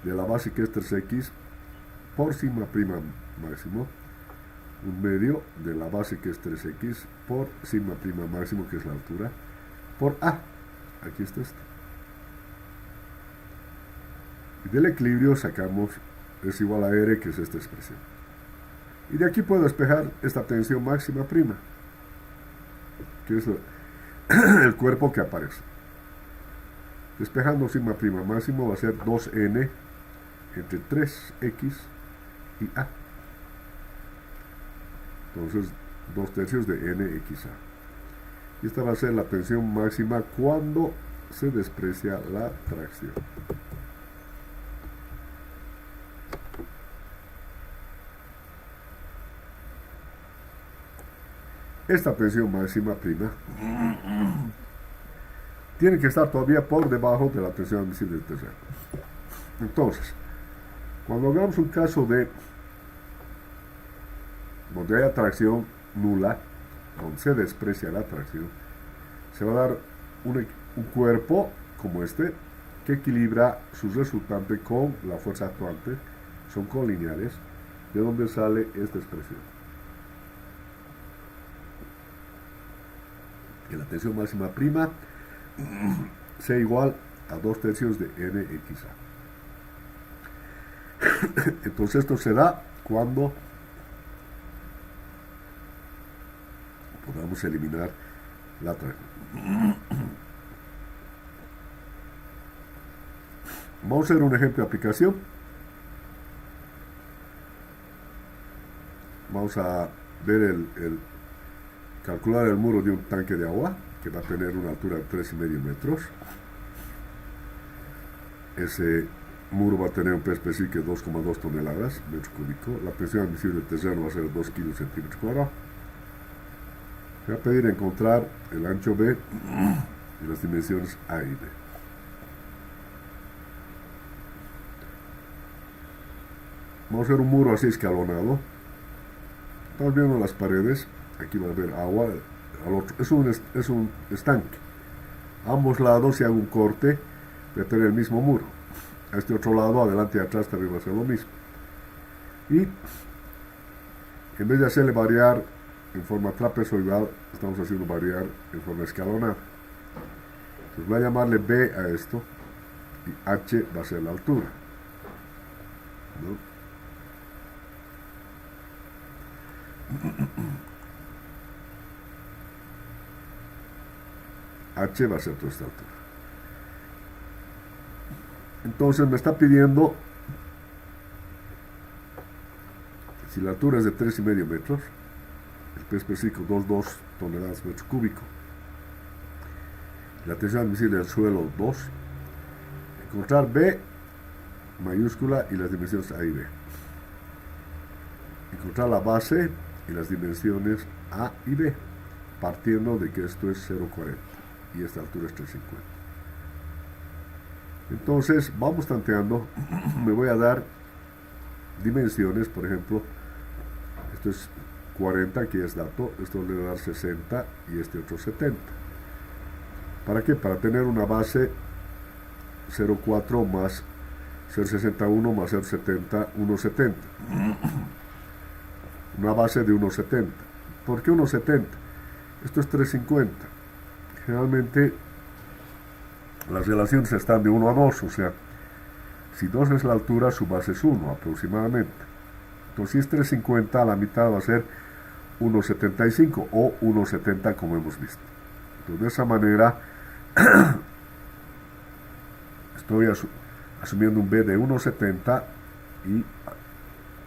de la base, que es 3X, por sigma prima máximo, un medio de la base, que es 3X, por sigma prima máximo, que es la altura, por A. Aquí está esto. Y del equilibrio sacamos, es igual a R, que es esta expresión. Y de aquí puedo despejar esta tensión máxima prima, que es el cuerpo que aparece. Despejando sigma prima máximo va a ser 2N entre 3X y A. Entonces, 2/3 de NXA. Y esta va a ser la tensión máxima cuando se desprecia la tracción. Esta tensión máxima prima tiene que estar todavía por debajo de la tensión admisible del tercero. Entonces, cuando hagamos un caso de donde hay atracción nula, donde se desprecia la atracción, se va a dar un cuerpo como este, que equilibra su resultante con la fuerza actuante, son colineales, de donde sale esta expresión. Que la tensión máxima prima sea igual a 2/3 de NXA. Entonces esto se da cuando podamos eliminar la tracción. Vamos a hacer un ejemplo de aplicación. Vamos a ver calcular el muro de un tanque de agua que va a tener una altura de 3,5 metros. Ese muro va a tener un peso específico de 2,2 toneladas, metro cúbico. La presión admisible del terreno va a ser 2 kilos centímetros cuadrados. Me va a pedir encontrar el ancho B y las dimensiones A y B. Vamos a hacer un muro así escalonado. Estamos viendo las paredes. Aquí va a haber agua. Al otro. Es un estanque. A ambos lados, si hago un corte, voy a tener el mismo muro. A este otro lado, adelante y atrás, también va a ser lo mismo. Y en vez de hacerle variar en forma trapezoidal, estamos haciendo variar en forma escalonada. Entonces voy a llamarle B a esto y H va a ser la altura, ¿no? H va a ser toda esta altura. Entonces me está pidiendo, si la altura es de 3,5 metros, el peso específico 2,2 toneladas metro cúbico, la tensión admisible del suelo 2, encontrar B mayúscula y las dimensiones A y B, encontrar la base y las dimensiones A y B, partiendo de que esto es 0,40 y esta altura es 3,50. Entonces vamos tanteando. Me voy a dar dimensiones, por ejemplo, esto es 40, aquí es dato, esto le voy a dar 60 y este otro 70. ¿Para qué? Para tener una base 0,4 más 0,61 más 0,70, 1,70. Una base de 1,70. ¿Por qué 1,70? Esto es 3,50. Generalmente las relaciones están de 1 a 2, o sea, si 2 es la altura, su base es 1 aproximadamente. Entonces, si es 3,50, a la mitad va a ser 1,75 o 1,70 como hemos visto. Entonces, de esa manera, estoy asumiendo un B de 1,70 y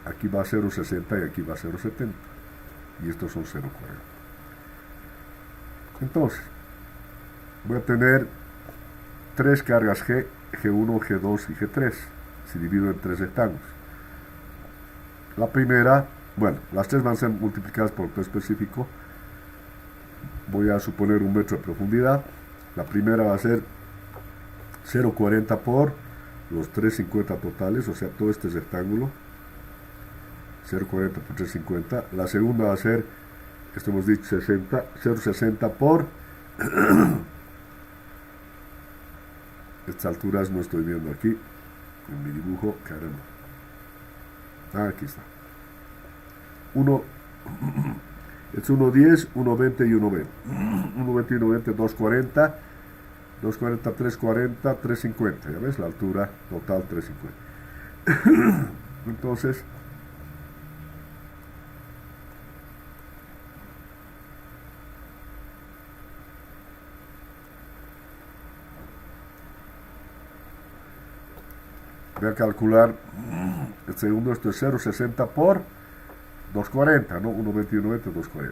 aquí va a 0,60 y aquí va a 0,70. Y estos son 0,40. Entonces, voy a tener 3 cargas G, G1, G2 y G3, si divido en 3 rectángulos. La primera, bueno, las 3 van a ser multiplicadas por el peso específico. Voy a suponer 1 metro de profundidad. La primera va a ser 0,40 por los 3,50 totales, o sea, todo este rectángulo. 0,40 por 3,50. La segunda va a ser, esto hemos dicho 60, 0,60 por estas alturas no estoy viendo aquí en mi dibujo, caramba. Aquí está. Es 1,10, 1,20 y 1,20. 1,20 y 1,20, 2,40. 2,40, 3,40, 3,50. Ya ves, la altura total 3,50. Entonces, voy a calcular el segundo, esto es 0,60 por 2,40, ¿no? 1,20 y 1,20, 2,40.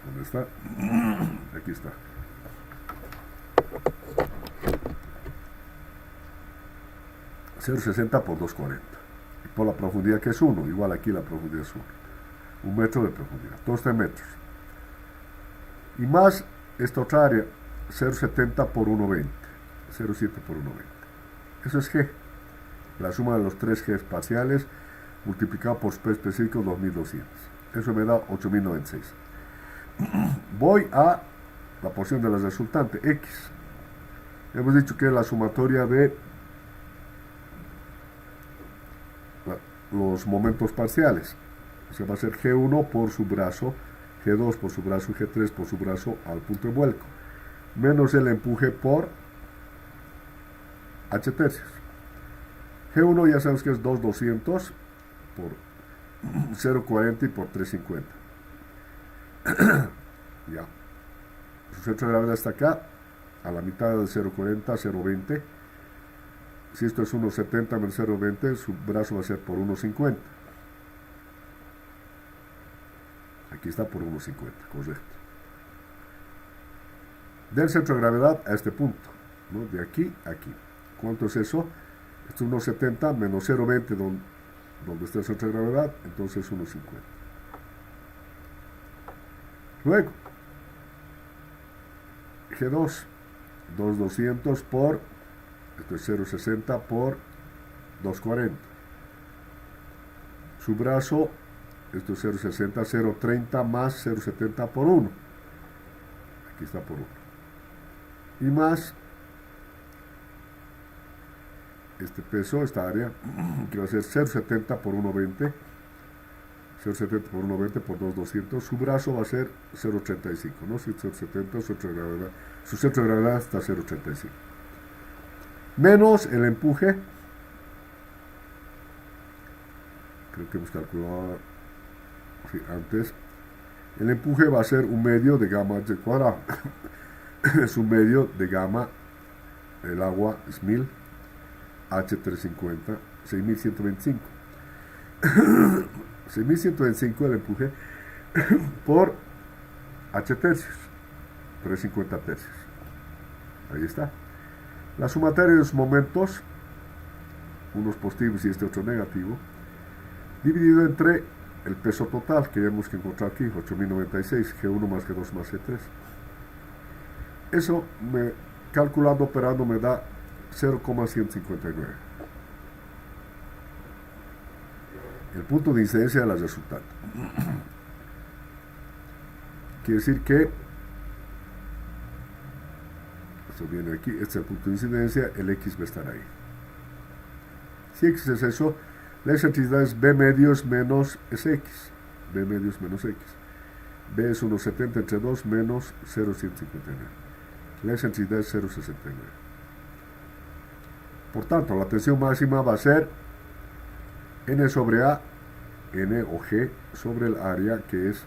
¿Dónde está? Aquí está. $0,60 por 2,40. Y por la profundidad que es 1, igual aquí la profundidad es 1. 1 metro de profundidad, todos 3 metros. Y más esta otra área, 0,70 por 1,20. 0,7 por 1,20. Eso es G. La suma de los 3 G parciales multiplicado por P específico 2200. Eso me da 8096. Voy a la porción de la resultante, X. Hemos dicho que es la sumatoria de los momentos parciales. O sea, va a ser G1 por su brazo, G2 por su brazo y G3 por su brazo al punto de vuelco. Menos el empuje por H tercios. G1 ya sabes que es 2,200 por 0,40 y por 3,50. Ya. Su centro de gravedad está acá, a la mitad de 0,40, 0,20. Si esto es 1,70 menos 0,20, su brazo va a ser por 1,50. Aquí está por 1,50, correcto. Del centro de gravedad a este punto, ¿no? De aquí a aquí. ¿Cuánto es eso? Esto es 1,70 menos 0,20 donde está el centro de gravedad, entonces 1,50. Luego, G2, 2,200 por, esto es 0,60 por 2,40. Su brazo, esto es 0,60, 0,30 más 0,70 por 1. Aquí está por 1. Y más este peso, esta área, que va a ser 0,70 por 1,20. 0,70 por 1,20 por 2,200. Su brazo va a ser 0,85, ¿no? 0,70, su centro de gravedad está 0,85. Menos el empuje. Creo que hemos calculado antes. El empuje va a ser un medio de gamma h cuadrado. Es un medio de gamma. El agua es 1000. H350, 6125. 6125 el empuje por H tercios, 350 tercios. Ahí está. La sumatoria de los momentos, unos positivos y este otro negativo, dividido entre el peso total que hemos que encontrar aquí, 8096, G1 más G2 más G3. Eso, calculando, operando, me da 0,159. El punto de incidencia de la resultante. Quiere decir que esto viene aquí, este es el punto de incidencia, el X va a estar ahí. Si X es eso, la excentricidad es B medios menos SX. B medios menos X. B es 1,70 entre 2 menos 0,159. La excentricidad es 0,69. Por tanto, la tensión máxima va a ser N sobre A, N o G sobre el área, que es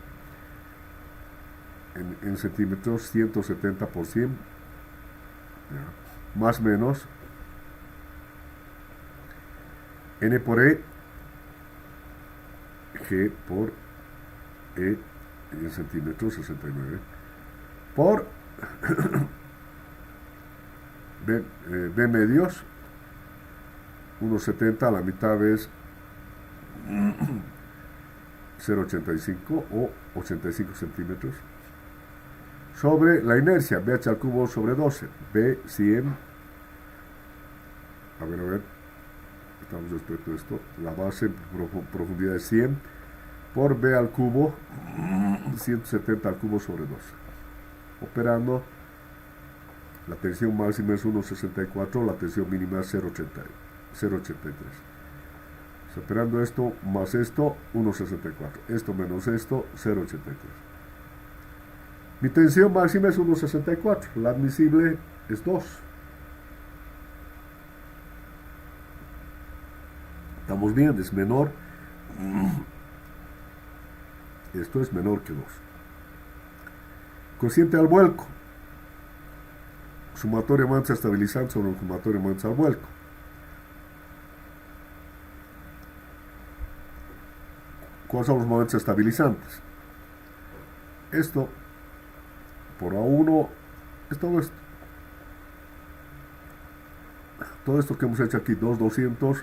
en centímetros 170 por 100, ¿ya? Más menos N por E, G por E en centímetros 69, por B medios, 1,70 a la mitad es 0,85 o 85 centímetros, sobre la inercia, BH al cubo sobre 12, B 100, a ver, estamos respecto a esto, la base en profundidad es 100, por B al cubo, 170 al cubo sobre 12, operando, la tensión máxima es 1,64, la tensión mínima es 0,83. Operando esto más esto, 1,64. Esto menos esto, 0,83. Mi tensión máxima es 1,64. La admisible es 2. Estamos bien, es menor. Esto es menor que 2. Cociente al vuelco. Sumatoria mancha estabilizante sobre el sumatorio mancha al vuelco. ¿Cuáles son los momentos estabilizantes? Esto por A1 es todo esto. Todo esto que hemos hecho aquí, 2,200.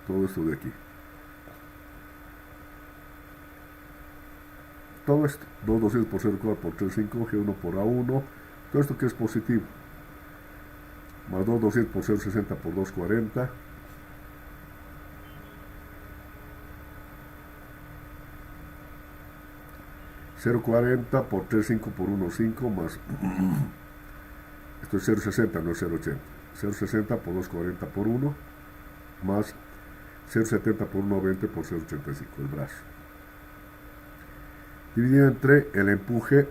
Todo esto de aquí. Todo esto, 2,200 por 0,4 por 3,5, G1 por A1. Todo esto que es positivo. Más 2,200 por 0,60 por 2,40. $0,40 por 3,5 por 1,5 más. Esto es 0,60, no es 0,80. 0,60 por 2,40 por 1 más 0,70 por 1,20 por 0,85, el brazo. Dividido entre el empuje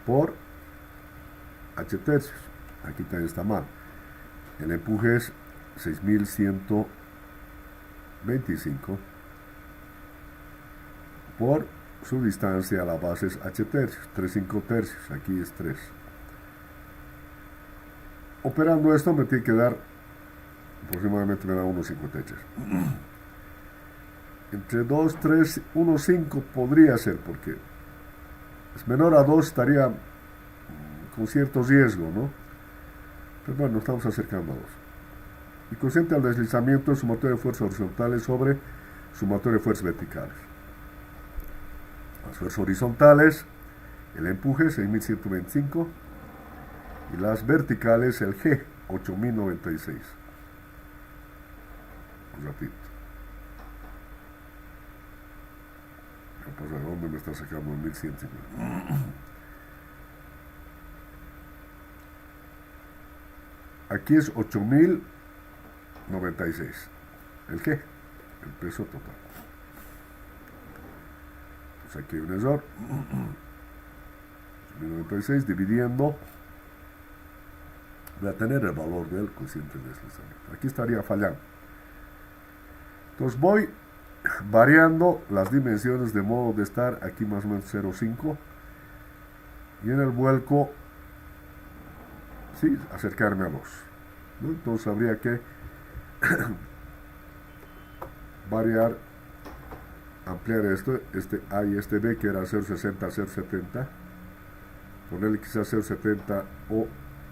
por H tercios. Aquí también está mal. El empuje es 6.125 por su distancia a la base es H tercios, 3,5 tercios, aquí es 3. Operando esto me tiene que dar, aproximadamente me da 1,53. Entre 2, 3, 1,5 podría ser, porque es menor a 2, estaría con cierto riesgo, ¿no? Pero bueno, estamos acercando a 2. y cociente al deslizamiento de sumatoria de fuerzas horizontales sobre sumatoria de fuerzas verticales. Las fuerzas horizontales, el empuje 6125 y las verticales el G 8096. Un ratito. ¿De dónde me está sacando 1150? Aquí es 8096. El G, el peso total. Entonces aquí hay un error. 8096 dividiendo. Voy a tener el valor del cociente de deslizamiento. Aquí estaría fallando. Entonces voy variando las dimensiones de modo de estar aquí más o menos 0,5 y en el vuelco sí, acercarme a 2, ¿no? Entonces habría que variar, ampliar esto, este A y este B que era 0,60 a 0,70, ponerle quizás 0,70 o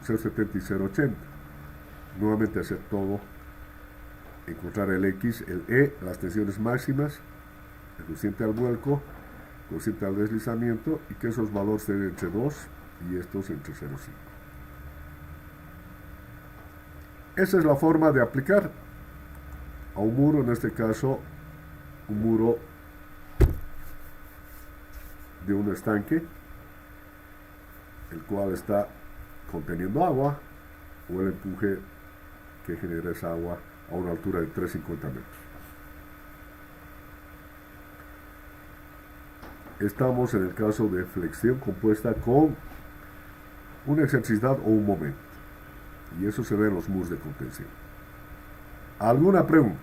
0,70 y 0,80, nuevamente hacer todo, encontrar el X, el E, las tensiones máximas, el cociente al vuelco, cociente al deslizamiento y que esos valores estén entre 2 y estos entre 0,5. Esa es la forma de aplicar a un muro, en este caso un muro de un estanque, el cual está conteniendo agua, o el empuje que genera esa agua a una altura de 350 metros. Estamos en el caso de flexión compuesta con una excentricidad o un momento, y eso se ve en los muros de contención. ¿Alguna pregunta?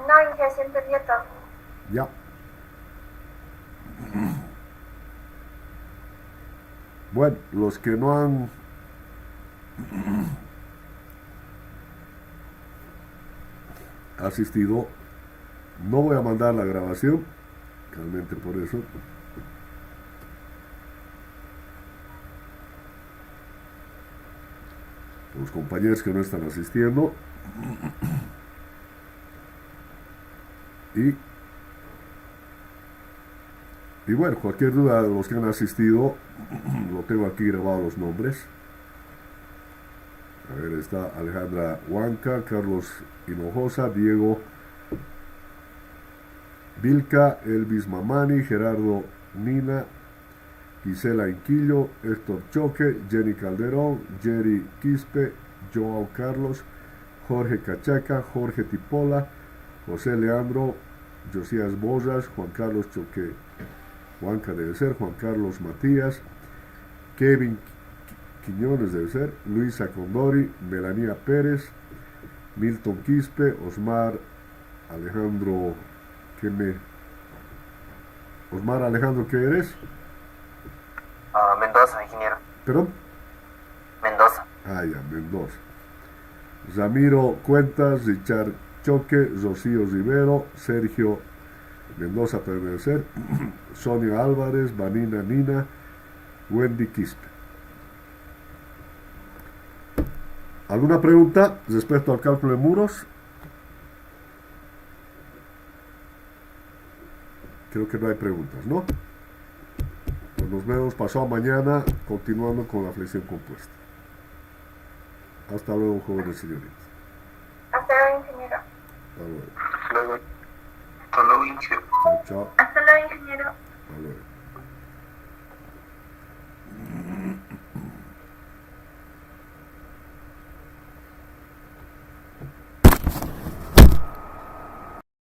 No, Inge, se entendió todo. Ya. Bueno, los que no han asistido, no voy a mandar la grabación, realmente por eso. Los compañeros que no están asistiendo. Y bueno, cualquier duda de los que han asistido, lo tengo aquí grabado los nombres. A ver, está Alejandra Huanca, Carlos Hinojosa, Diego Vilca, Elvis Mamani, Gerardo Nina, Gisela Inquillo, Héctor Choque, Jenny Calderón, Jerry Quispe, Joao Carlos, Jorge Cachaca, Jorge Tipola, José Leandro, Josías Borras, Juan Carlos Choque, Huanca debe ser, Juan Carlos Matías, Kevin Quiñones debe ser, Luisa Condori, Melanía Pérez, Milton Quispe, Osmar Alejandro, Osmar Alejandro, ¿qué eres? Mendoza, ingeniero. ¿Perdón? Mendoza. Ah, ya, Mendoza. Ramiro Cuentas, Richard Choque, Rocío Rivero, Sergio Mendoza también debe ser, Sonia Álvarez, Vanina Nina, Wendy Quispe. ¿Alguna pregunta respecto al cálculo de muros? Creo que no hay preguntas, ¿no? Pues nos vemos pasado mañana continuando con la flexión compuesta. Hasta luego, jóvenes señoritas. Hasta luego, ingeniero. Hasta luego. Luego, hasta luego, ingeniero. Chao, chao. Hasta luego, ingeniero. Hasta luego.